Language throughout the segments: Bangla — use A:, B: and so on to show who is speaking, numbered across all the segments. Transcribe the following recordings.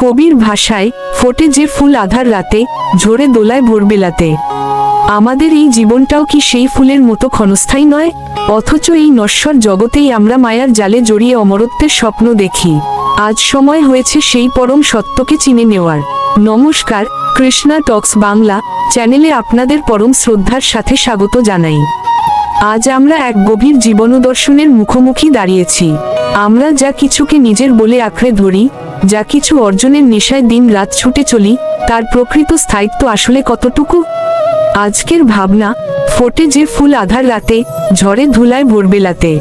A: কবির ভাষায়, ফোটে যে ফুল আধার রাতে, ঝরে দোলায় ভোরবেলাতে। আমাদের এই জীবনটাও কি সেই ফুলের মতো ক্ষণস্থায়ী নয়? অথচ এই নশ্বর জগতেই আমরা মায়ার জালে জড়িয়ে অমরত্বের স্বপ্ন দেখি। আজ সময় হয়েছে সেই পরম সত্যকে চিনে নেওয়ার। নমস্কার, কৃষ্ণা টক্স বাংলা চ্যানেলে আপনাদের পরম শ্রদ্ধার সাথে স্বাগত জানাই। আজ আমরা এক গভীর জীবনদর্শনের মুখোমুখি দাঁড়িয়েছি। আমরা যা কিছুকে নিজের বলে আঁকড়ে ধরি, যা কিছু অর্জনের নেশায় দিন রাত ছুটে চলি, তার প্রকৃত স্থায়িত্ব আসলে কতটুকু? আজকের ভাবনা, ফোটে যে ফুল আধার রাতে, ঝড়ে ধুলায় ভোরবেলাতে।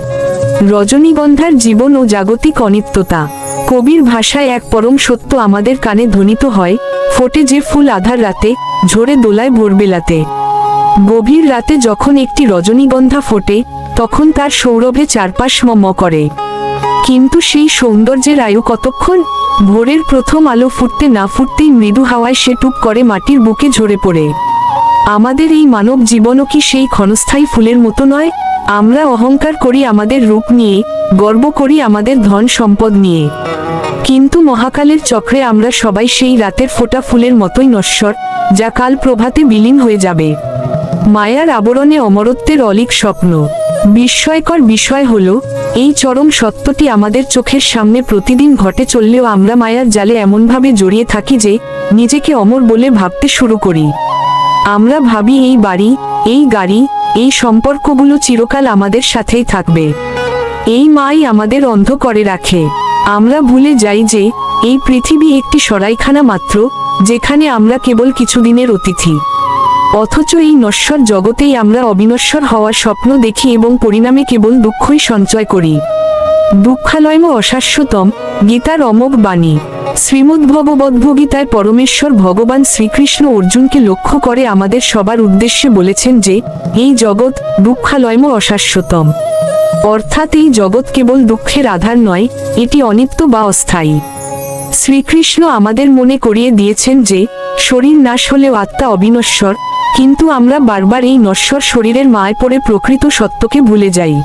A: রজনীগন্ধার জীবন ও জাগতিক অনিত্যতা। কবির ভাষায় এক পরম সত্য আমাদের কানে ধ্বনিত হয়, ফোটে যে ফুল আধার রাতে, ঝরে দোলায় ভোরবেলাতে। গভীর রাতে যখন একটি রজনীগন্ধা ফোটে, তখন তার সৌরভে চারপাশ ম করে। কিন্তু সেই সৌন্দর্যের আয়ু কতক্ষণ? ভোরের প্রথম আলো ফুটতে না ফুটতেই মৃদু হাওয়ায় সে টুপ করে মাটির বুকে ঝরে পড়ে। আমাদের এই মানব জীবনও কি সেই ক্ষণস্থায়ী ফুলের মতো নয়? আমরা অহংকার করি আমাদের রূপ নিয়ে, গর্ব করি আমাদের ধন সম্পদ নিয়ে, কিন্তু মহাকালের চক্রে আমরা সবাই সেই রাতের ফোটা ফুলের মতোই নশ্বর, যা কাল প্রভাতে বিলীন হয়ে যাবে। মায়ার আবরণে অমরত্বের অলীক স্বপ্ন। বিস্ময়কর বিষয় হলো, এই চরম সত্যটি আমাদের চোখের সামনে প্রতিদিন ঘটে চললেও আমরা মায়ার জালে এমনভাবে জড়িয়ে থাকি যে নিজেকে অমর বলে ভাবতে শুরু করি। আমরা ভাবি এই বাড়ি, এই গাড়ি, এই সম্পর্কগুলো চিরকাল আমাদের সাথেই থাকবে। এই মাই আমাদের অন্ধ করে রাখে। আমরা ভুলে যাই যে এই পৃথিবী একটি সরাইখানা মাত্র, যেখানে আমরা কেবল কিছুদিনের অতিথি। অথচ এই নশ্বর জগতেই আমরা অবিনশ্বর হওয়ার স্বপ্ন দেখি এবং পরিণামে কেবল দুঃখই সঞ্চয় করি। দুঃখালয়ম অশাশ্বতম, গীতার অমোঘ বাণী। শ্রীমদ্ভগবদ্গীতায় পরমেশ্বর ভগবান শ্রীকৃষ্ণ অর্জুনকে লক্ষ্য করে আমাদের সবার উদ্দেশ্যে বলেছেন যে এই জগৎ দুঃখালয়ম অশাশ্বতম। অর্থাৎ এই জগৎ কেবল দুঃখের আধার নয়, এটি অনিত্য বা অস্থায়ী। শ্রীকৃষ্ণ আমাদের মনে করিয়ে দিয়েছেন যে শরীর নাশ হলেও আত্মা অবিনশ্বর, কিন্তু আমরা বারবার এই নশ্বর শরীরের মায় পড়ে প্রকৃত সত্যকে ভুলে যাই,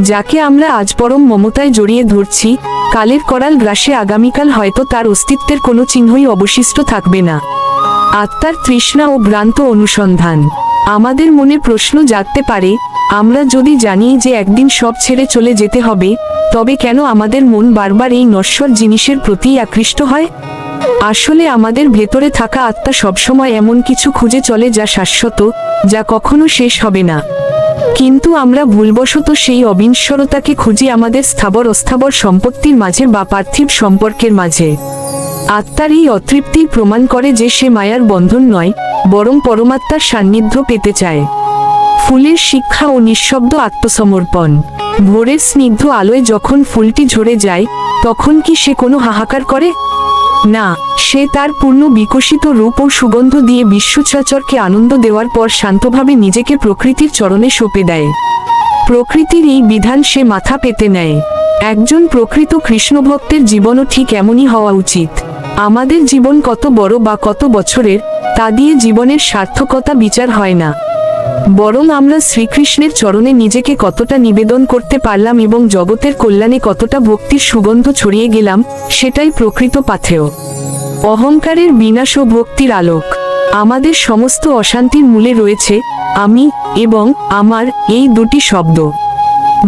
A: যাকে আমরা আজ পরম মমতায় জড়িয়ে ধরছি। কালের করাল গ্রাসে আগামীকাল হয়তো তার অস্তিত্বের কোনো চিহ্নই অবশিষ্ট থাকবে না। আত্মার তৃষ্ণা ও ভ্রান্ত অনুসন্ধান। আমাদের মনে প্রশ্ন জাগতে পারে, আমরা যদি জানি যে একদিন সব ছেড়ে চলে যেতে হবে, তবে কেন আমাদের মন বারবার এই নশ্বর জিনিসের প্রতি আকৃষ্ট হয়? আসলে আমাদের ভেতরে থাকা আত্মা সবসময় এমন কিছু খুঁজে চলে যা শাশ্বত, যা কখনো শেষ হবে না। কিন্তু আমরা ভুলবশত সেই অবিনশ্বরতাকে খুঁজি আমাদের স্থাবর অস্থাবর সম্পত্তির মাঝে বা পার্থিব সম্পর্কের মাঝে। আত্মার এই অতৃপ্তি প্রমাণ করে যে সে মায়ার বন্ধন নয়, বরং পরমাত্মার সান্নিধ্য পেতে চায়। ফুলের শিক্ষা ও নিঃশব্দ আত্মসমর্পণ। ভোরের স্নিগ্ধ আলোয় যখন ফুলটি ঝরে যায়, তখন কি সে কোনো হাহাকার করে? না, সে তার পূর্ণ বিকশিত রূপ ও সুগন্ধ দিয়ে বিশ্বচরাচরকে আনন্দ দেওয়ার পর শান্তভাবে নিজেকে প্রকৃতির চরণে সঁপে দেয়। প্রকৃতির এই বিধান সে মাথা পেতে নেয়। একজন প্রকৃত কৃষ্ণভক্তের জীবনও ঠিক এমনই হওয়া উচিত। আমাদের জীবন কত বড় বা কত বছরের, তা দিয়ে জীবনের সার্থকতা বিচার হয় না, বরং আমরা শ্রীকৃষ্ণের চরণে নিজেকে কতটা নিবেদন করতে পারলাম এবং জগতের কল্যাণে কতটা ভক্তির সুগন্ধ ছড়িয়ে গেলাম, সেটাই প্রকৃত পাথেয়। অহংকারের বিনাশ ও ভক্তির আলোক। আমাদের সমস্ত অশান্তির মূলে রয়েছে আমি এবং আমার এই দুটি শব্দ।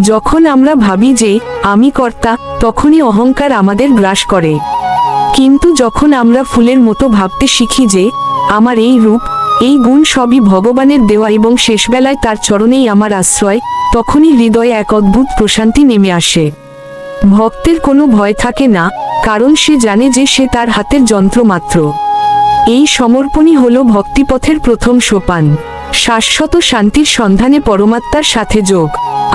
A: যখন আমরা ভাবি যে আমি কর্তা, তখনই অহংকার আমাদের গ্রাস করে। কিন্তু যখন আমরা ফুলের মতো ভাবতে শিখি যে আমার এই রূপ, এই গুণ সবই ভগবানের দেওয়া এবং শেষবেলায় তার চরণেই আমার আশ্রয়, তখনই হৃদয়ে এক অদ্ভুত প্রশান্তি নেমে আসে। ভক্তের কোনো ভয় থাকে না, কারণ সে জানে যে সে তার হাতের যন্ত্র মাত্র। এই সমর্পণই হলো ভক্তিপথের প্রথম সোপান। শাশ্বত শান্তির সন্ধানে পরমাত্মার সাথে যোগ।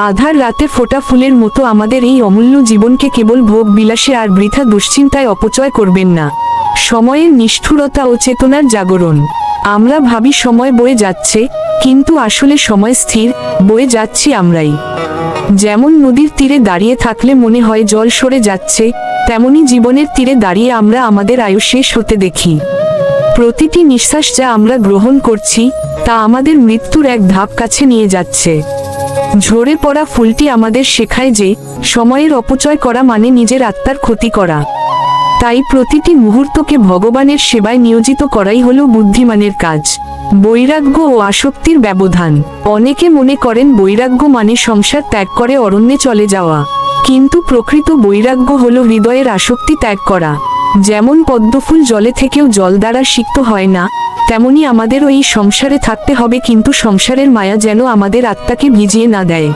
A: আধার রাতে ফোটা ফুলের মতো আমাদের এই অমূল্য জীবনকে কেবল ভোগ বিলাসে আর বৃথা দুশ্চিন্তায় অপচয় করবেন না। সময়ের নিষ্ঠুরতা ও চেতনার জাগরণ। আমরা ভাবি সময় বয়ে যাচ্ছে, কিন্তু আসলে সময় স্থির, বয়ে যাচ্ছি আমরাই। যেমন নদীর তীরে দাঁড়িয়ে থাকলে মনে হয় জল সরে যাচ্ছে, তেমনি জীবনের তীরে দাঁড়িয়ে আমরা আমাদের আয়ু শেষ হতে দেখি। প্রতিটি নিঃশ্বাস যা আমরা গ্রহণ করছি, তা আমাদের মৃত্যুর এক ধাপ কাছে নিয়ে যাচ্ছে। ঝরে পড়া ফুলটি আমাদের শেখায় যে সময়ের অপচয় করা মানে নিজের আত্মার ক্ষতি করা। তাই প্রতিটি মুহূর্তকে ভগবানের সেবায় নিয়োজিত করাই হলো বুদ্ধিমানের কাজ। বৈরাগ্য ও আসক্তির ব্যবধান। অনেকে মনে করেন বৈরাগ্য মানে সংসার ত্যাগ করে অরণ্যে চলে যাওয়া, কিন্তু প্রকৃত বৈরাগ্য হলো হৃদয়ের আসক্তি ত্যাগ করা। যেমন পদ্মফুল জলে থেকেও জল দ্বারা সিক্ত হয় না, তেমনি আমাদেরও এই সংসারে থাকতে হবে, কিন্তু সংসারের মায়া যেন আমাদের আত্মাকে ভিজিয়ে না দেয়।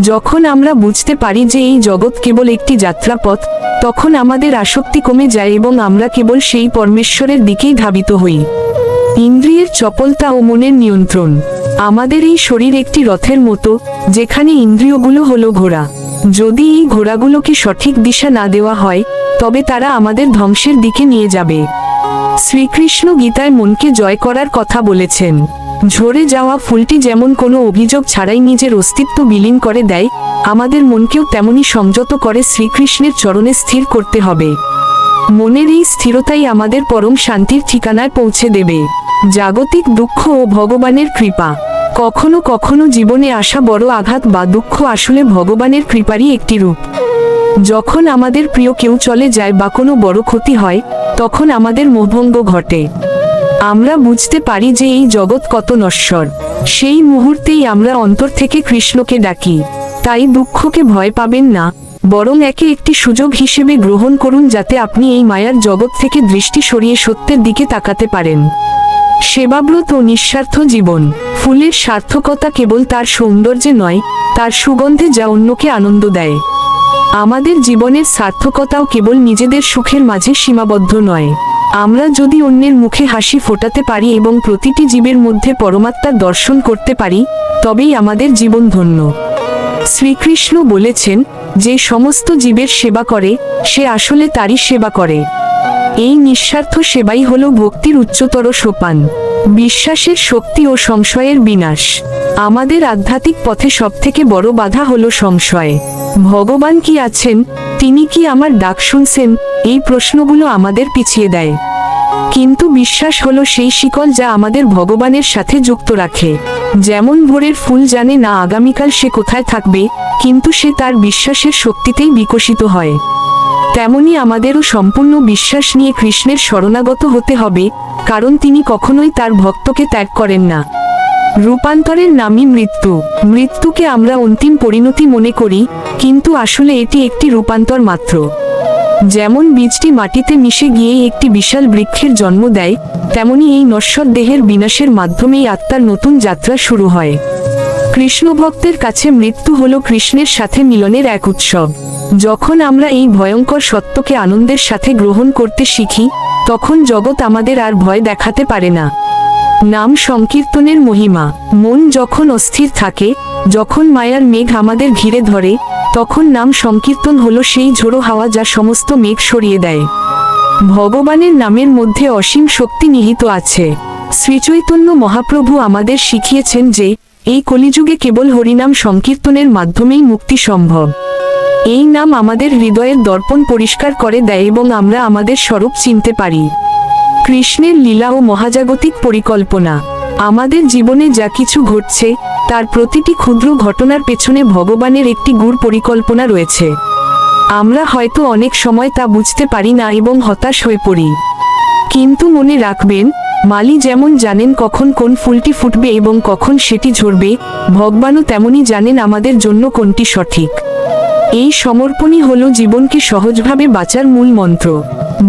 A: যখন আমরা বুঝতে পারি যে এই জগৎ কেবল একটি যাত্রাপথ, তখন আমাদের আসক্তি কমে যায় এবং আমরা কেবল সেই পরমেশ্বরের দিকেই ধাবিত হই। ইন্দ্রিয়ের চপলতা ও মনের নিয়ন্ত্রণ। আমাদের এই শরীর একটি রথের মতো, যেখানে ইন্দ্রিয়গুলো হলো ঘোড়া। যদি এই ঘোড়াগুলোকে সঠিক দিশা না দেওয়া হয়, তবে তারা আমাদের ধ্বংসের দিকে নিয়ে যাবে। শ্রীকৃষ্ণ গীতায় মনকে জয় করার কথা বলেছেন। ঝরে যাওয়া ফুলটি যেমন কোনো অভিযোগ ছাড়াই নিজের অস্তিত্ব বিলীন করে দেয়, আমাদের মনকেও তেমনি সংযত করে শ্রীকৃষ্ণের চরণে স্থির করতে হবে। মনের এই স্থিরতাই আমাদের পরম শান্তির ঠিকানায় পৌঁছে দেবে। জাগতিক দুঃখ ও ভগবানের কৃপা। কখনো কখনো জীবনে আসা বড় আঘাত বা দুঃখ আসলে ভগবানের কৃপারই একটি রূপ। যখন আমাদের প্রিয় কেউ চলে যায় বা কোনো বড় ক্ষতি হয়, তখন আমাদের মোহভঙ্গ ঘটে। আমরা বুঝতে পারি যে এই জগৎ কত নশ্বর। সেই মুহূর্তেই আমরা অন্তর থেকে কৃষ্ণকে ডাকি। তাই দুঃখকে ভয় পাবেন না, বরং একে একটি সুযোগ হিসেবে গ্রহণ করুন, যাতে আপনি এই মায়ার জগৎ থেকে দৃষ্টি সরিয়ে সত্যের দিকে তাকাতে পারেন। সেবাব্রত ও নিঃস্বার্থ জীবন। ফুলের সার্থকতা কেবল তার সৌন্দর্যে নয়, তার সুগন্ধে যা অন্যকে আনন্দ দেয়। আমাদের জীবনের সার্থকতাও কেবল নিজেদের সুখের মাঝে সীমাবদ্ধ নয়। আমরা যদি অন্যের মুখে হাসি ফোটাতে পারি এবং প্রতিটি জীবের মধ্যে পরমাত্মার দর্শন করতে পারি, তবেই আমাদের জীবন ধন্য। শ্রীকৃষ্ণ বলেছেন, যে সমস্ত জীবের সেবা করে, সে আসলে তারই সেবা করে। এই নিঃস্বার্থ সেবাই হলো ভক্তির উচ্চতর সোপান। বিশ্বাসের শক্তি ও সংশয়ের বিনাশ। আমাদের আধ্যাত্মিক পথে সবথেকে বড় বাধা হলো সংশয়। ভগবান কি আছেন? তিনি কি আমার ডাক শুনছেন? এই প্রশ্নগুলো আমাদের পিছিয়ে দেয়। কিন্তু বিশ্বাস হলো সেই শিকল যা আমাদের ভগবানের সাথে যুক্ত রাখে। যেমন ভোরের ফুল জানে না আগামীকাল সে কোথায় থাকবে, কিন্তু সে তার বিশ্বাসের শক্তিতেই বিকশিত হয়। তেমনি আমাদেরও সম্পূর্ণ বিশ্বাস নিয়ে কৃষ্ণের শরণাগত হতে হবে, কারণ তিনি কখনোই তার ভক্তকে ত্যাগ করেন না। রূপান্তরের নামই মৃত্যু। মৃত্যুকে আমরা অন্তিম পরিণতি মনে করি, কিন্তু আসলে এটি একটি রূপান্তর মাত্র। যেমন বীজটি মাটিতে মিশে গিয়ে একটি বিশাল বৃক্ষের জন্ম দেয়, তেমনি এই নশ্বর দেহের বিনাশের মাধ্যমেই আত্মার নতুন যাত্রা শুরু হয়। কৃষ্ণ ভক্তের কাছে মৃত্যু হলো কৃষ্ণের সাথে মিলনের এক উৎসব। যখন আমরা এই ভয়ঙ্কর সত্যকে আনন্দের সাথে গ্রহণ করতে শিখি, তখন জগৎ আমাদের আর ভয় দেখাতে পারে না। নাম সংকীর্তনের মহিমা। মন যখন অস্থির থাকে, যখন মায়ার মেঘ আমাদের ঘিরে ধরে, তখন নাম সংকীর্তন হলো সেই ঝোড়ো হাওয়া যা সমস্ত মেঘ সরিয়ে দেয়। ভগবানের নামের মধ্যে অসীম শক্তি নিহিত আছে। শ্রীচৈতন্য মহাপ্রভু আমাদের শিখিয়েছেন যে, এই কলিযুগে কেবল হরিনাম সংকীর্তনের মাধ্যমেই মুক্তি সম্ভব। এই নাম আমাদের হৃদয়ের দর্পণ পরিষ্কার করে দেয় এবং আমরা আমাদের স্বরূপ চিনতে পারি। কৃষ্ণের লীলা ও মহাজাগতিক পরিকল্পনা। আমাদের জীবনে যা কিছু ঘটছে, তার প্রতিটি ক্ষুদ্র ঘটনার পেছনে ভগবানের একটি গূঢ় পরিকল্পনা রয়েছে। আমরা হয়তো অনেক সময় তা বুঝতে পারি না এবং হতাশ হয়ে পড়ি। কিন্তু মনে রাখবেন, মালি যেমন জানেন কখন কোন ফুলটি ফুটবে এবং কখন সেটি ঝরবে, ভগবানও তেমনি জানেন আমাদের জন্য কোনটি সঠিক। এই সমর্পণই হলো জীবনকে সহজভাবে বাঁচার মূল মন্ত্র।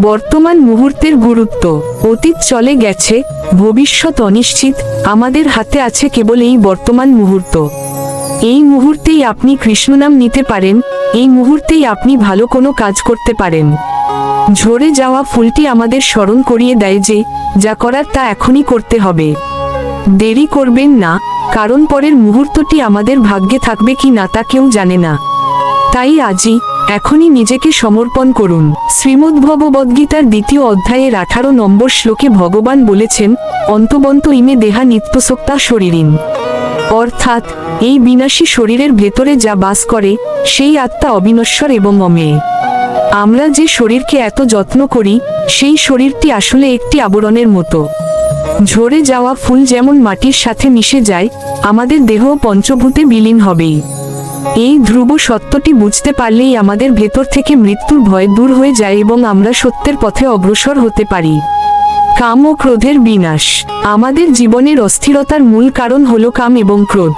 A: বর্তমান মুহূর্তের গুরুত্ব। অতীত চলে গেছে, ভবিষ্যৎ অনিশ্চিত, আমাদের হাতে আছে কেবল এই বর্তমান মুহূর্ত। এই মুহূর্তেই আপনি কৃষ্ণনাম নিতে পারেন, এই মুহূর্তেই আপনি ভালো কোনো কাজ করতে পারেন। ঝরে যাওয়া ফুলটি আমাদের স্মরণ করিয়ে দেয় যে, যা করার তা এখনই করতে হবে। দেরি করবেন না, কারণ পরের মুহূর্তটি আমাদের ভাগ্যে থাকবে কি না তা কেউ জানে না। তাই আজই, এখনই নিজেকে সমর্পণ করুন। শ্রীমদ্ভগবদ্গীতার 2য় অধ্যায়ের 18 নম্বর শ্লোকে ভগবান বলেছেন, অন্তবন্ত ইমে দেহা নিত্যসোক্তা শরীরিন। অর্থাৎ, এই বিনাশী শরীরের ভেতরে যা বাস করে, সেই আত্মা অবিনশ্বর এবং অমেয়। আমরা যে শরীরকে এত যত্ন করি, সেই শরীরটি আসলে একটি আবরণের মতো। ঝরে যাওয়া ফুল যেমন মাটির সাথে মিশে যায়, আমাদের দেহ পঞ্চভূতে বিলীন হবেই। এই ধ্রুব সত্যটি বুঝতে পারলেই আমাদের ভেতর থেকে মৃত্যুর ভয় দূর হয়ে যায় এবং আমরা সত্যের পথে অগ্রসর হতে পারি। কাম ও ক্রোধের বিনাশ। আমাদের জীবনের অস্থিরতার মূল কারণ হল কাম এবং ক্রোধ।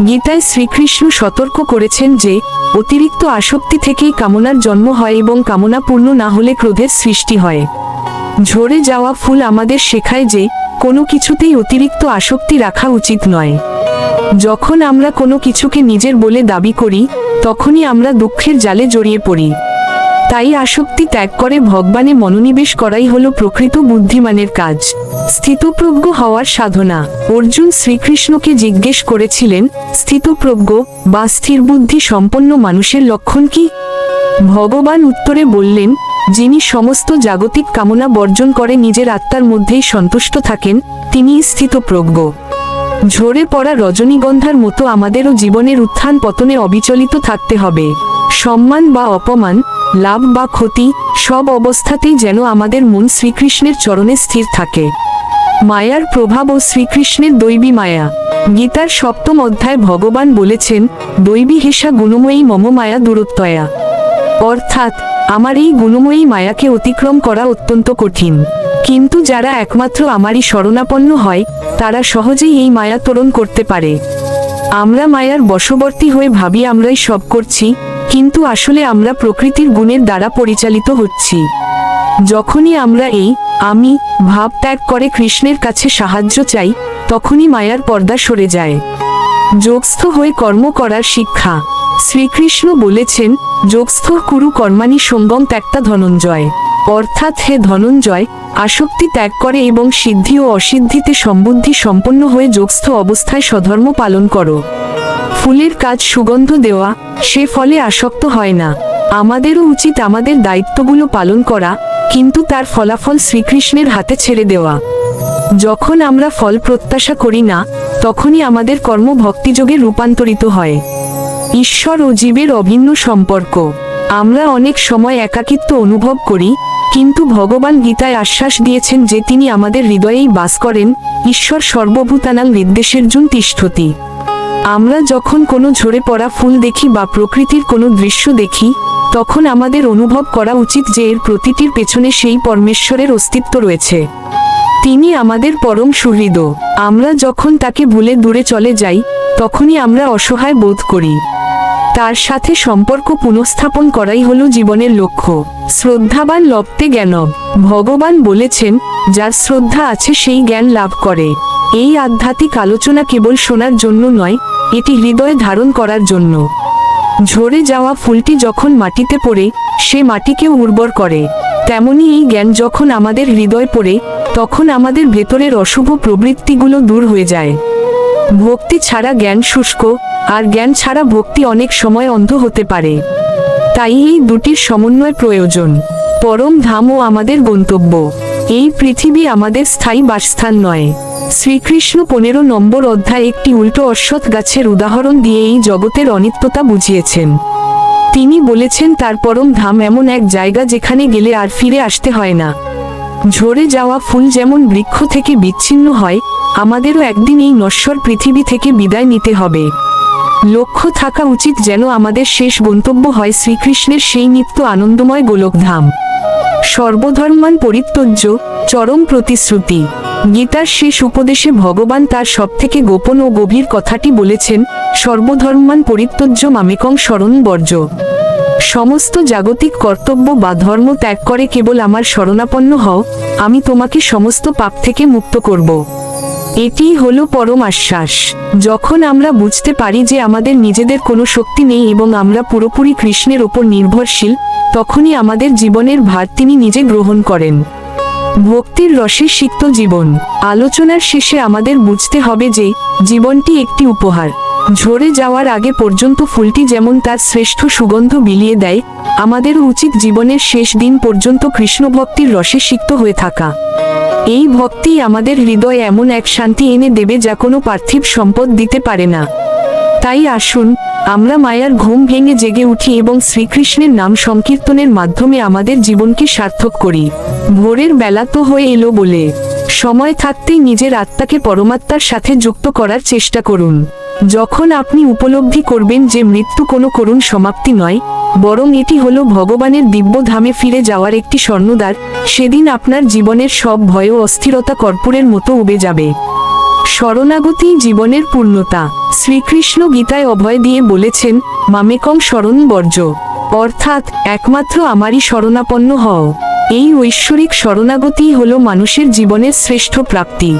A: গীতায় শ্রীকৃষ্ণ সতর্ক করেছেন যে অতিরিক্ত আসক্তি থেকেই কামনার জন্ম হয় এবং কামনা পূর্ণ না হলে ক্রোধের সৃষ্টি হয়। ঝরে যাওয়া ফুল আমাদের শেখায় যে কোনো কিছুতেই অতিরিক্ত আসক্তি রাখা উচিত নয়। যখন আমরা কোনো কিছুকে নিজের বলে দাবি করি তখনই আমরা দুঃখের জালে জড়িয়ে পড়ি। তাই আসক্তি ত্যাগ করে ভগবানে মনোনিবেশ করাই হলো প্রকৃত বুদ্ধিমানের কাজ। স্থিতপ্রজ্ঞ হওয়ার সাধনা। অর্জুন শ্রীকৃষ্ণকে জিজ্ঞেস করেছিলেন, স্থিতপ্রজ্ঞ বা স্থিরবুদ্ধি সম্পন্ন মানুষের লক্ষণ কি? ভগবান উত্তরে বললেন, যিনি সমস্ত জাগতিক কামনা বর্জন করে নিজের আত্মার মধ্যেই সন্তুষ্ট থাকেন তিনিই স্থিতপ্রজ্ঞ। ঝরে পড়া রজনীগন্ধার মতো আমাদেরও জীবনের উত্থান পতনে অবিচলিত থাকতে হবে। সম্মান বা অপমান, লাভ বা ক্ষতি, সব অবস্থাতেই যেন আমাদের মন শ্রীকৃষ্ণের চরণে স্থির থাকে। মায়ার প্রভাব ও শ্রীকৃষ্ণের দৈবী মায়া। গীতার 7ম অধ্যায় ভগবান বলেছেন, দৈবী হেষা গুণময়ী মম মায়া দূরত্বয়া। অর্থাৎ আমার এই গুণময়ী মায়াকে অতিক্রম করা অত্যন্ত কঠিন, কিন্তু যারা একমাত্র আমারই শরণাপন্ন হয় তারা সহজেই এই মায়া ত্বরণ করতে পারে। আমরা মায়ার বশবর্তী হয়ে ভাবি আমরাই সব করছি, কিন্তু আসলে আমরা প্রকৃতির গুণের দ্বারা পরিচালিত হচ্ছি। যখনই আমরা এই আমি ভাব ত্যাগ করে কৃষ্ণের কাছে সাহায্য চাই তখনই মায়ার পর্দা সরে যায়। যোগস্থ হয়ে কর্ম করার শিক্ষা। শ্রীকৃষ্ণ বলেছেন, যোগস্থ কুরু কর্মাণি সঙ্গম ত্যাগটা ধনঞ্জয়। অর্থাৎ হে ধনঞ্জয়, আসক্তি ত্যাগ করে এবং সিদ্ধি ও অসিদ্ধিতে সম্বুদ্ধি সম্পন্ন হয়ে যোগস্থ অবস্থায় স্বধর্ম পালন করো। ফুলের কাজ সুগন্ধ দেওয়া, সে ফলে আসক্ত হয় না। আমাদেরও উচিত আমাদের দায়িত্বগুলো পালন করা, কিন্তু তার ফলাফল শ্রীকৃষ্ণের হাতে ছেড়ে দেওয়া। যখন আমরা ফল প্রত্যাশা করি না তখনই আমাদের কর্ম ভক্তিযোগে রূপান্তরিত হয়। ঈশ্বর ও জীবের অভিন্ন সম্পর্ক। আমরা অনেক সময় একাকিত্ব অনুভব করি, কিন্তু ভগবান গীতায় আশ্বাস দিয়েছেন যে তিনি আমাদের হৃদয়েই বাস করেন। ঈশ্বর সর্বভূতানাং নির্দেশের্জুন তিষ্ঠতি। আমরা যখন কোনো ঝরে পড়া ফুল দেখি বা প্রকৃতির কোনো দৃশ্য দেখি তখন আমাদের অনুভব করা উচিত যে এর প্রতিটির পেছনে সেই পরমেশ্বরের অস্তিত্ব রয়েছে। তিনি আমাদের পরম সুহৃদ। আমরা যখন তাকে ভুলে দূরে চলে যাই তখনই আমরা অসহায় বোধ করি। তার সাথে সম্পর্ক পুনঃস্থাপন করাই হলো জীবনের লক্ষ্য। শ্রদ্ধাবান লভতে জ্ঞানব। ভগবান বলেছেন, যার শ্রদ্ধা আছে সেই জ্ঞান লাভ করে। এই আধ্যাত্মিক আলোচনা কেবল শোনার জন্য নয়, এটি হৃদয়ে ধারণ করার জন্য। ঝরে যাওয়া ফুলটি যখন মাটিতে পড়ে সে মাটিকেও উর্বর করে, তেমনি এই জ্ঞান যখন আমাদের হৃদয়ে পড়ে তখন আমাদের ভেতরের অশুভ প্রবৃত্তিগুলো দূর হয়ে যায়। ভক্তি ছাড়া জ্ঞান শুষ্ক, আর জ্ঞান ছাড়া ভক্তি অনেক সময় অন্ধ হতে পারে। তাই এই দুটির সমন্বয় প্রয়োজন। পরম ধাম ও আমাদের গন্তব্য। এই পৃথিবী আমাদের স্থায়ী বাসস্থান নয়। শ্রীকৃষ্ণ 15 নম্বর অধ্যায়ে একটি উল্টো অশ্বত্থ গাছের উদাহরণ দিয়ে এই জগতের অনিত্যতা বুঝিয়েছেন। তিনি বলেছেন তার পরম ধাম এমন এক জায়গা যেখানে গেলে আর ফিরে আসতে হয় না। ঝরে যাওয়া ফুল যেমন বৃক্ষ থেকে বিচ্ছিন্ন হয়, আমাদেরও একদিন এই নশ্বর পৃথিবী থেকে বিদায় নিতে হবে। লক্ষ্য থাকা উচিত যেন আমাদের শেষ গন্তব্য হয় শ্রীকৃষ্ণের সেই নিত্য আনন্দময় গোলকধাম। সর্বধর্মান পরিত্যজ্য, চরম প্রতিশ্রুতি। গীতার শেষ উপদেশে ভগবান তার সবথেকে গোপন ও গভীর কথাটি বলেছেন, সর্বধর্মান পরিত্যজ্য মামেকং শরণ বর্জ। সমস্ত জাগতিক কর্তব্য বা ধর্ম ত্যাগ করে কেবল আমার শরণাপন্ন হও, আমি তোমাকে সমস্ত পাপ থেকে মুক্ত করব। এটিই হলো পরম আশ্বাস। যখন আমরা বুঝতে পারি যে আমাদের নিজেদের কোনো শক্তি নেই এবং আমরা পুরোপুরি কৃষ্ণের ওপর নির্ভরশীল, তখনই আমাদের জীবনের ভার তিনি নিজে গ্রহণ করেন। ভক্তির রসে সিক্ত জীবন। আলোচনার শেষে আমাদের বুঝতে হবে যে জীবনটি একটি উপহার। ঝরে যাওয়ার আগে পর্যন্ত ফুলটি যেমন তার শ্রেষ্ঠ সুগন্ধ বিলিয়ে দেয়, আমাদেরও উচিত জীবনের শেষ দিন পর্যন্ত কৃষ্ণ ভক্তির রসে সিক্ত হয়ে থাকা। এই ভক্তি আমাদের হৃদয়ে এমন এক শান্তি এনে দেবে যা কোনো পার্থিব সম্পদ দিতে পারে না। তাই আসুন আমরা মায়ার ঘুম ভেঙে জেগে উঠি এবং শ্রীকৃষ্ণের নাম সংকীর্তনের মাধ্যমে আমাদের জীবনকে সার্থক করি। ভোরের বেলা তো হয়ে এলো বলে সময় থাকতেই নিজের আত্মাকে পরমাত্মার সাথে যুক্ত করার চেষ্টা করুন। যখন আপনি উপলব্ধি করবেন যে মৃত্যু কোনো করুণ সমাপ্তি নয়, বরং এটি হলো ভগবানের দিব্য ধামে ফিরে যাওয়ার একটি স্বর্ণদ্বার, সেদিন আপনার জীবনের সব ভয় ও অস্থিরতা কর্পূরের মতো উবে যাবে। শরণাগতি জীবনের পূর্ণতা। শ্রীকৃষ্ণ গীতায় অভয় দিয়ে বলেছেন, মামেকং শরণ বর্জ, অর্থাৎ একমাত্র আমারই শরণাপন্ন হও। এই ঐশ্বরিক শরণাগতিই হল মানুষের জীবনের শ্রেষ্ঠ প্রাপ্তি।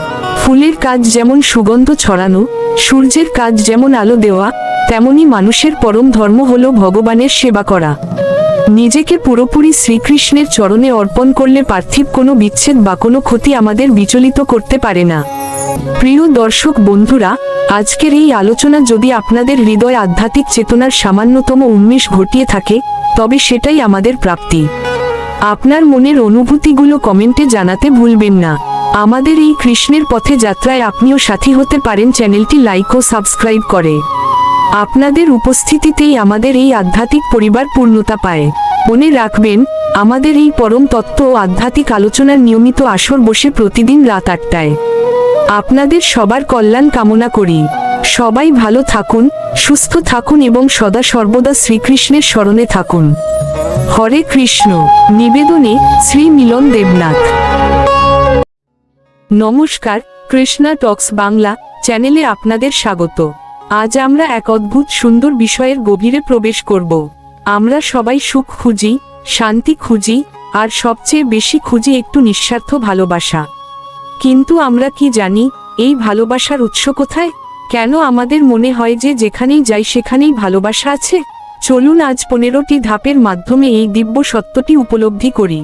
A: ফুলের কাজ যেমন সুগন্ধ ছড়ানো, সূর্যের কাজ যেমন আলো দেওয়া, তেমনি মানুষের পরম ধর্ম হল ভগবানের সেবা করা। নিজেকে পুরোপুরি শ্রীকৃষ্ণের চরণে অর্পণ করলে পার্থিব কোনো বিচ্ছেদ বা কোনো ক্ষতি আমাদের বিচলিত করতে পারে না। প্রিয় দর্শক বন্ধুরা, আজকের এই আলোচনা যদি আপনাদের হৃদয় আধ্যাত্মিক চেতনার সামান্যতম উন্মেষ ঘটিয়ে থাকে, তবে সেটাই আমাদের প্রাপ্তি। আপনার মনের অনুভূতিগুলো কমেন্টে জানাতে ভুলবেন না। আমাদের এই কৃষ্ণের পথে যাত্রায় আপনিও সাথী হতে পারেন চ্যানেলটি লাইক ও সাবস্ক্রাইব করে। আপনাদের উপস্থিতিতেই আমাদের এই আধ্যাত্মিক পরিবার পূর্ণতা পায়। মনে রাখবেন, আমাদের এই পরম তত্ত্ব ও আধ্যাত্মিক আলোচনার নিয়মিত আসর বসে প্রতিদিন রাত 8টায়। আপনাদের সবার কল্যাণ কামনা করি। সবাই ভালো থাকুন, সুস্থ থাকুন এবং সদা সর্বদা শ্রীকৃষ্ণের স্মরণে থাকুন। হরে কৃষ্ণ। নিবেদনে শ্রী মিলন দেবনাথ। নমস্কার, কৃষ্ণা টক্স বাংলা চ্যানেলে আপনাদের স্বাগত। আজ আমরা এক অদ্ভুত সুন্দর বিষয়ের গভীরে প্রবেশ করব। আমরা সবাই সুখ খুঁজি, শান্তি খুঁজি, আর সবচেয়ে বেশি খুঁজি একটু নিঃস্বার্থ ভালোবাসা। কিন্তু আমরা কি জানি এই ভালোবাসার উৎস কোথায়? কেন আমাদের মনে হয় যে যেখানেই যাই সেখানেই ভালোবাসা আছে? চলুন আজ 15টি ধাপের মাধ্যমে এই দিব্য সত্যটি উপলব্ধি করি।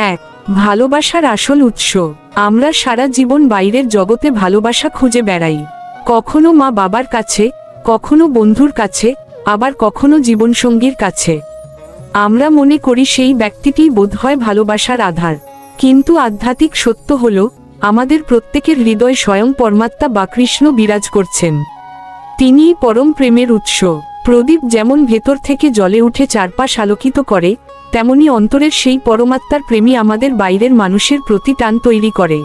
A: 1. ভালোবাসার আসল উৎস। আমরা সারা জীবন বাইরের জগতে ভালোবাসা খুঁজে বেড়াই। কখনো মা বাবার কাছে, কখনো বন্ধুর কাছে, আবার কখনো জীবনসঙ্গীর কাছে। আমরা মনে করি সেই ব্যক্তিটিই বোধহয় ভালোবাসার আধার। কিন্তু আধ্যাত্মিক সত্য হলো, আমাদের প্রত্যেকের হৃদয় স্বয়ং পরমাত্মা বা কৃষ্ণ বিরাজ করছেন। তিনিই পরম প্রেমের উৎস। প্রদীপ যেমন ভেতর থেকে জ্বলে উঠে চারপাশ আলোকিত করে, তেমনি অন্তরের সেই পরমাত্মার প্রেমই আমাদের বাইরের মানুষের প্রতি টান তৈরি করে।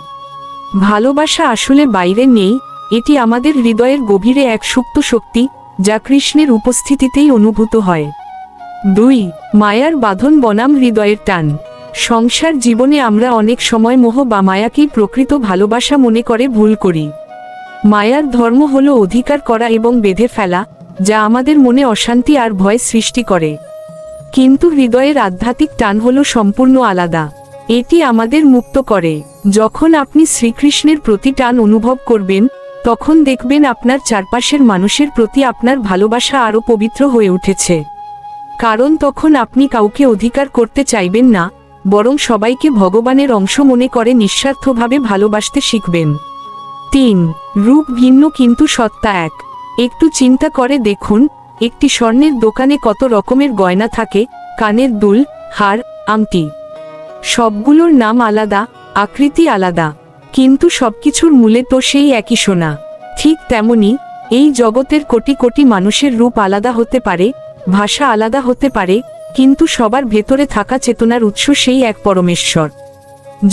A: ভালোবাসা আসলে বাইরে নেই, এটি আমাদের হৃদয়ের গভীরে এক সুপ্ত শক্তি, যা কৃষ্ণের উপস্থিতিতেই অনুভূত হয়। 2. মায়ার বাঁধন বনাম হৃদয়ের টান। সংসার জীবনে আমরা অনেক সময় মোহ বা মায়াকেই প্রকৃত ভালোবাসা মনে করে ভুল করি। মায়ার ধর্ম হলো অধিকার করা এবং বেঁধে ফেলা, যা আমাদের মনে অশান্তি আর ভয় সৃষ্টি করে। কিন্তু হৃদয়ের আধ্যাত্মিক টান হলো সম্পূর্ণ আলাদা। এটি আমাদের মুক্ত করে। যখন আপনি শ্রীকৃষ্ণের প্রতি টান অনুভব করবেন, তখন দেখবেন আপনার চারপাশের মানুষের প্রতি আপনার ভালোবাসা আরও পবিত্র হয়ে উঠেছে। কারণ তখন আপনি কাউকে অধিকার করতে চাইবেন না, বরং সবাইকে ভগবানের অংশ মনে করে নিঃস্বার্থভাবে ভালোবাসতে শিখবেন। 3. রূপ ভিন্ন কিন্তু সত্তা এক। একটু চিন্তা করে দেখুন, একটি স্বর্ণের দোকানে কত রকমের গয়না থাকে, কানের দুল, হার, আংটি। সবগুলোর নাম আলাদা, আকৃতি আলাদা, কিন্তু সবকিছুর মূলে তো সেই একই সোনা। ঠিক তেমনি এই জগতের কোটি কোটি মানুষের রূপ আলাদা হতে পারে, ভাষা আলাদা হতে পারে, কিন্তু সবার ভেতরে থাকা চেতনার উৎস সেই এক পরমেশ্বর।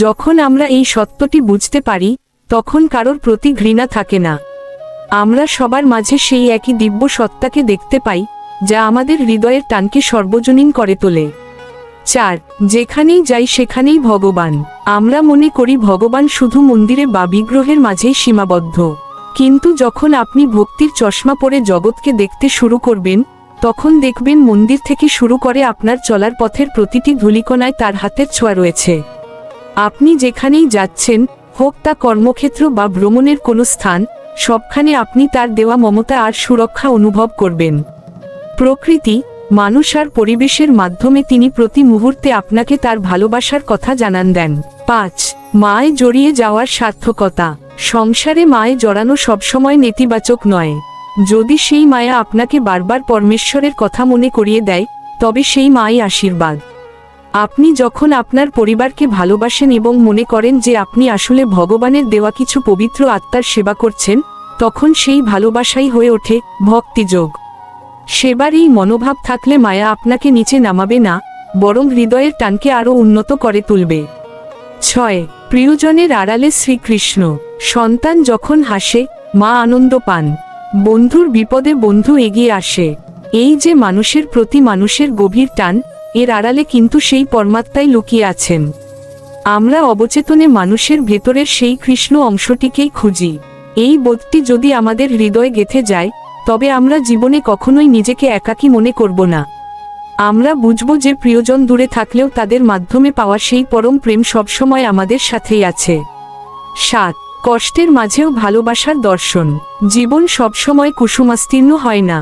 A: যখন আমরা এই সত্যটি বুঝতে পারি, তখন কারোর প্রতি ঘৃণা থাকে না। আমরা সবার মাঝে সেই একই দিব্য সত্তাকে দেখতে পাই, যা আমাদের হৃদয়ের টানকে সর্বজনীন করে তোলে। 4. যেখানেই যাই সেখানেই ভগবান। আমরা মনে করি ভগবান শুধু মন্দিরে বা বিগ্রহের মাঝেই সীমাবদ্ধ। কিন্তু যখন আপনি ভক্তির চশমা পরে জগৎকে দেখতে শুরু করবেন, তখন দেখবেন মন্দির থেকে শুরু করে আপনার চলার পথের প্রতিটি ধূলিকণায় তার হাতের ছোঁয়া রয়েছে। আপনি যেখানেই যাচ্ছেন, হোক তা কর্মক্ষেত্র বা ভ্রমণের কোনো স্থান, সবখানে আপনি তার দেওয়া মমতা আর সুরক্ষা অনুভব করবেন। প্রকৃতি, মানুষ আর পরিবেশের মাধ্যমে তিনি প্রতি মুহূর্তে আপনাকে তার ভালোবাসার কথা জানান দেন। 5. মায়ে জড়িয়ে যাওয়ার সার্থকতা। সংসারে মায়ে জড়ানো সবসময় নেতিবাচক নয়। যদি সেই মায়া আপনাকে বারবার পরমেশ্বরের কথা মনে করিয়ে দেয়, তবে সেই মাই আশীর্বাদ। আপনি যখন আপনার পরিবারকে ভালোবাসেন এবং মনে করেন যে আপনি আসলে ভগবানের দেওয়া কিছু পবিত্র আত্মার সেবা করছেন, তখন সেই ভালোবাসাই হয়ে ওঠে ভক্তিযোগ। সেবার এই মনোভাব থাকলে মায়া আপনাকে নিচে নামাবে না, বরং হৃদয়ের টানকে আরও উন্নত করে তুলবে। 6. প্রিয়জনের আড়ালে শ্রীকৃষ্ণ। সন্তান যখন হাসে মা আনন্দ পান, বন্ধুর বিপদে বন্ধু এগিয়ে আসে। এই যে মানুষের প্রতি মানুষের গভীর টান, এর আড়ালে কিন্তু সেই পরমাত্মাই লুকিয়ে আছেন। আমরা অবচেতনে মানুষের ভেতরের সেই কৃষ্ণ অংশটিকেই খুঁজি। এই বোধটি যদি আমাদের হৃদয়ে গেঁথে যায়, তবে আমরা জীবনে কখনোই নিজেকে একাকী মনে করব না। আমরা বুঝব যে প্রিয়জন দূরে থাকলেও তাদের মাধ্যমে পাওয়া সেই পরম প্রেম সবসময় আমাদের সাথেই আছে। 7. কষ্টের মাঝেও ভালোবাসার দর্শন। জীবন সবসময় কুসুমাস্তীর্ণ হয় না।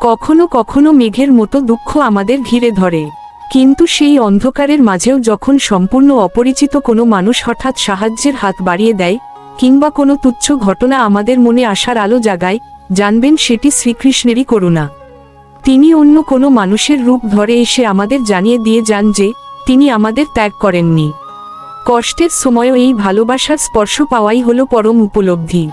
A: কখনো কখনো মেঘের মতো দুঃখ আমাদের ঘিরে ধরে, কিন্তু সেই অন্ধকারের মাঝেও যখন সম্পূর্ণ অপরিচিত কোনো মানুষ হঠাৎ সাহায্যের হাত বাড়িয়ে দেয়, কিংবা কোনো তুচ্ছ ঘটনা আমাদের মনে আশার আলো জাগায়, জানবেন সেটি শ্রীকৃষ্ণেরই করুণা। তিনি অন্য কোনো মানুষের রূপ ধরে এসে আমাদের জানিয়ে দিয়ে যান যে তিনি আমাদের ত্যাগ করেননি। কষ্টের সময়ও এই ভালোবাসার স্পর্শ পাওয়াই হলো পরম উপলব্ধি।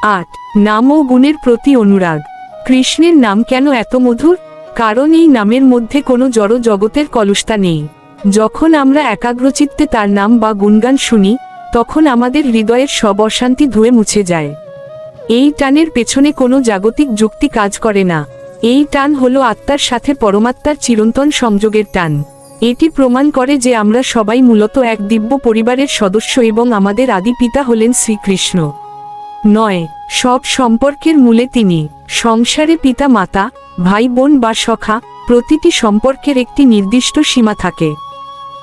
A: 8. নাম ও গুণের প্রতি অনুরাগ। কৃষ্ণের নাম কেন এত মধুর? কারণ এই নামের মধ্যে কোনো জড় জগতের কলুষতা নেই। যখন আমরা একাগ্রচিত্তে তার নাম বা গুণগান শুনি, তখন আমাদের হৃদয়ের সব অশান্তি ধুয়ে মুছে যায়। এই টানের পেছনে কোনো জাগতিক যুক্তি কাজ করে না। এই টান হলো আত্মার সাথে পরমাত্মার চিরন্তন সংযোগের টান। এটি প্রমাণ করে যে আমরা সবাই মূলত এক দিব্য পরিবারের সদস্য এবং আমাদের আদি পিতা হলেন শ্রীকৃষ্ণ। 9. সব সম্পর্কের মূলে তিনি। সংসারে পিতা মাতা, ভাই বোন বা সখা, প্রতিটি সম্পর্কের একটি নির্দিষ্ট সীমা থাকে।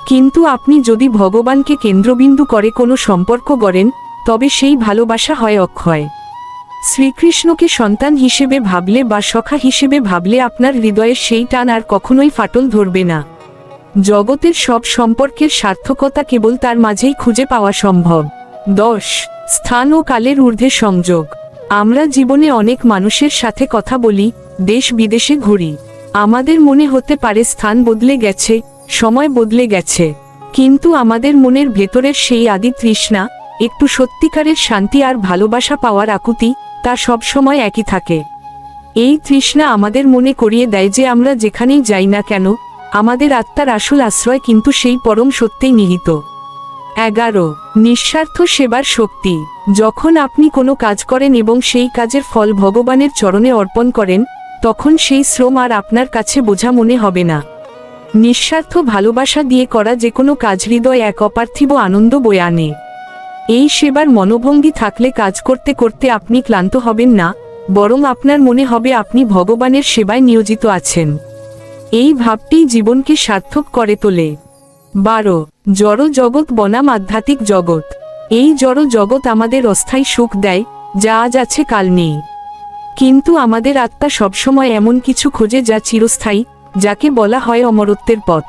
A: কিন্তু আপনি যদি ভগবানকে কেন্দ্রবিন্দু করে কোনো সম্পর্ক গড়েন, তবে সেই ভালোবাসা হয় অক্ষয়। শ্রীকৃষ্ণকে সন্তান হিসেবে ভাবলে বা সখা হিসেবে ভাবলে আপনার হৃদয়ের সেই টান আর কখনোই ফাটল ধরবে না। জগতের সব সম্পর্কের সার্থকতা কেবল তার মাঝেই খুঁজে পাওয়া সম্ভব। 10. স্থান ও কালের ঊর্ধ্বে সংযোগ। আমরা জীবনে অনেক মানুষের সাথে কথা বলি, দেশ বিদেশে ঘুরি। আমাদের মনে হতে পারে স্থান বদলে গেছে, সময় বদলে গেছে, কিন্তু আমাদের মনের ভেতরের সেই আদি তৃষ্ণা, একটু সত্যিকারের শান্তি আর ভালোবাসা পাওয়ার আকুতি, তা সবসময় একই থাকে। এই তৃষ্ণা আমাদের মনে করিয়ে দেয় যে আমরা যেখানেই যাই না কেন, আমাদের আত্মার আসল আশ্রয় কিন্তু সেই পরম সত্যেই নিহিত। 11. নিঃস্বার্থ সেবার শক্তি। যখন আপনি কোনো কাজ করেন এবং সেই কাজের ফল ভগবানের চরণে অর্পণ করেন, তখন সেই শ্রম আর আপনার কাছে বোঝা মনে হবে না। নিঃস্বার্থ ভালোবাসা দিয়ে করা যে কোনো কাজ হৃদয় এক অপার্থিব আনন্দ বয়ে আনে। এই সেবার মনোভঙ্গি থাকলে কাজ করতে করতে আপনি ক্লান্ত হবেন না, বরং আপনার মনে হবে আপনি ভগবানের সেবায় নিয়োজিত আছেন। এই ভাবটি জীবনকে সার্থক করে তোলে। 12. জড় জগৎ বনাম আধ্যাত্মিক জগৎ। এই জড় জগৎ আমাদের অস্থায়ী সুখ দেয়, যা আজ আছে কাল নেই। কিন্তু আমাদের আত্মা সবসময় এমন কিছু খোঁজে যা চিরস্থায়ী, যাকে বলা হয় অমরত্বের পথ।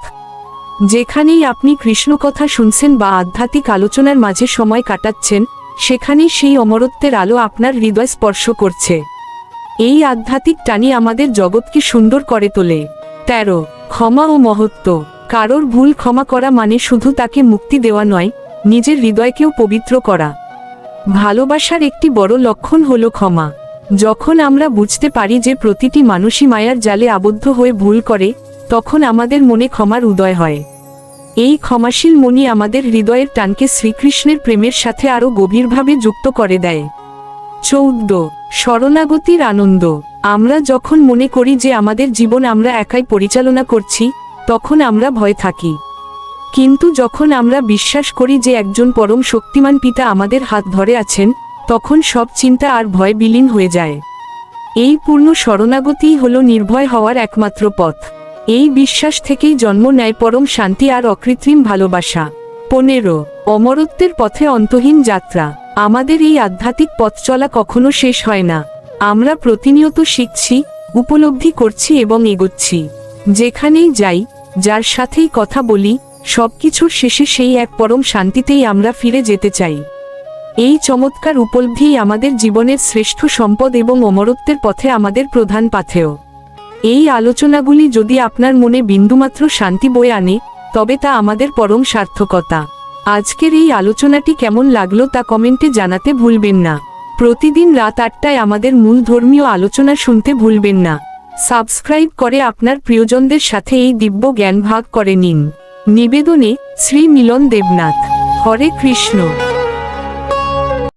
A: যেখানেই আপনি কৃষ্ণ কথা শুনছেন বা আধ্যাত্মিক আলোচনার মাঝে সময় কাটাচ্ছেন, সেখানেই সেই অমরত্বের আলো আপনার হৃদয় স্পর্শ করছে। এই আধ্যাত্মিক টানি আমাদের জগৎকে সুন্দর করে তোলে। 13. ক্ষমা ও মহত্ব। কারোর ভুল ক্ষমা করা মানে শুধু তাকে মুক্তি দেওয়া নয়, নিজের হৃদয়কেও পবিত্র করা। ভালোবাসার একটি বড় লক্ষণ হলো ক্ষমা। যখন আমরা বুঝতে পারি যে প্রতিটি মানুষই মায়ার জালে আবদ্ধ হয়ে ভুল করে, তখন আমাদের মনে ক্ষমার উদয় হয়। এই ক্ষমাশীল মনই আমাদের হৃদয়ের টানকে শ্রীকৃষ্ণের প্রেমের সাথে আরও গভীরভাবে যুক্ত করে দেয়। 14. শরণাগতির আনন্দ। আমরা যখন মনে করি যে আমাদের জীবন আমরা একাই পরিচালনা করছি, তখন আমরা ভয় থাকি। কিন্তু যখন আমরা বিশ্বাস করি যে একজন পরম শক্তিমান পিতা আমাদের হাত ধরে আছেন, তখন সব চিন্তা আর ভয় বিলীন হয়ে যায়। এই পূর্ণ শরণাগতিই হলো নির্ভয় হওয়ার একমাত্র পথ। এই বিশ্বাস থেকেই জন্ম নেয় পরম শান্তি আর অকৃত্রিম ভালোবাসা। 15. অমরত্বের পথে অন্তহীন যাত্রা। আমাদের এই আধ্যাত্মিক পথ চলা কখনো শেষ হয় না। আমরা প্রতিনিয়ত শিখছি, উপলব্ধি করছি এবং এগোচ্ছি। যেখানেই যাই, যার সাথেই কথা বলি, সবকিছুর শেষে সেই এক পরম শান্তিতেই আমরা ফিরে যেতে চাই। এই চমৎকার উপলব্ধিই আমাদের জীবনের শ্রেষ্ঠ সম্পদ এবং অমরত্বের পথে আমাদের প্রধান পাথেয়। এই আলোচনাগুলি যদি আপনার মনে বিন্দুমাত্র শান্তি বয়ে আনে, তবে তা আমাদের পরম সার্থকতা। আজকের এই আলোচনাটি কেমন লাগলো তা কমেন্টে জানাতে ভুলবেন না। প্রতিদিন রাত 8টায় আমাদের মূল ধর্মীয় আলোচনা শুনতে ভুলবেন না। সাবস্ক্রাইব করে আপনার প্রিয়জনদের সাথে এই দিব্য জ্ঞান ভাগ করে নিন। নিবেদনে শ্রী মিলন দেবনাথ। হরে কৃষ্ণ।